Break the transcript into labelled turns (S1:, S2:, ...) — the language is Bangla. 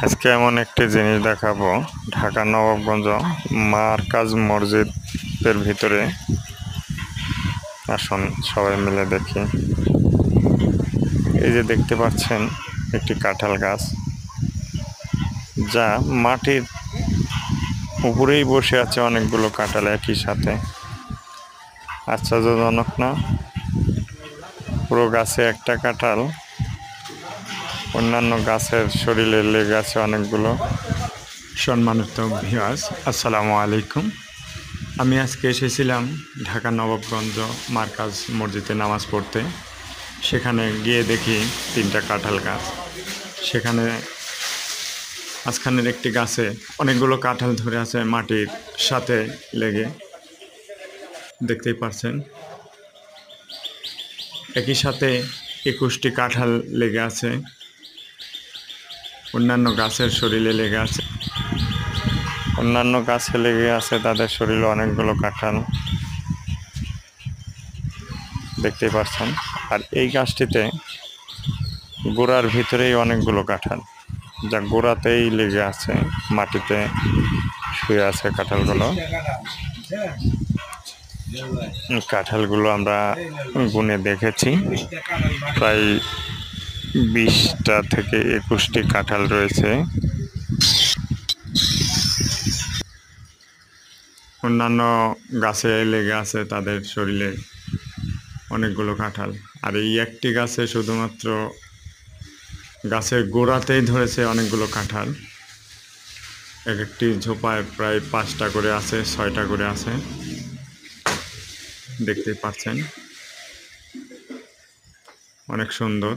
S1: আজকে এমন একটি জিনিস দেখাবো, ঢাকা নবাবগঞ্জ মারকাজ মসজিদের ভিতরে। আসুন সবাই মিলে দেখি। এই যে দেখতে পাচ্ছেন একটি কাঁঠাল গাছ, যা মাটির উপরেই বসে আছে অনেকগুলো কাঁঠাল একই সাথে। আশ্চর্যজনক না? পুরো গাছে একটা কাঁঠাল, অন্যান্য গাছের শরীরে লেগে আছে অনেকগুলো। সম্মানিত ভিউয়ার্স, আসসালামু আলাইকুম। আমি আজকে এসেছিলাম ঢাকা নবাবগঞ্জ মারকাজ মসজিদে নামাজ পড়তে। সেখানে গিয়ে দেখি 3টা কাঁঠাল গাছ। সেখানে মাঝখানের একটি গাছে অনেকগুলো কাঁঠাল ধরে আছে মাটির সাথে লেগে, দেখতেই পাচ্ছেন। একই সাথে 21টি কাঁঠাল লেগে আছে, অন্যান্য গাছের শরীরে লেগে আছে। অন্যান্য গাছে লেগে আছে তাদের শরীরে অনেকগুলো কাঁঠাল, দেখতেই পাচ্ছেন। আর এই গাছটিতে গোড়ার ভিতরেই অনেকগুলো কাঁঠাল, যা গোড়াতেই লেগে আছে, মাটিতে শুয়ে আছে কাঁঠালগুলো। কাঁঠালগুলো আমরা গুনে দেখেছি, প্রায় 20টা থেকে 21টি কাঁঠাল রয়েছে। অন্যান্য গাছে লেগে আছে তাদের শরীরে অনেকগুলো কাঁঠাল। আর এই একটি গাছে শুধুমাত্র গাছের গোড়াতেই ধরেছে অনেকগুলো কাঁঠাল। এক একটি ঝোপায় প্রায় 5টা করে আছে, 6টা করে আছে, দেখতেই পাচ্ছেন। অনেক সুন্দর।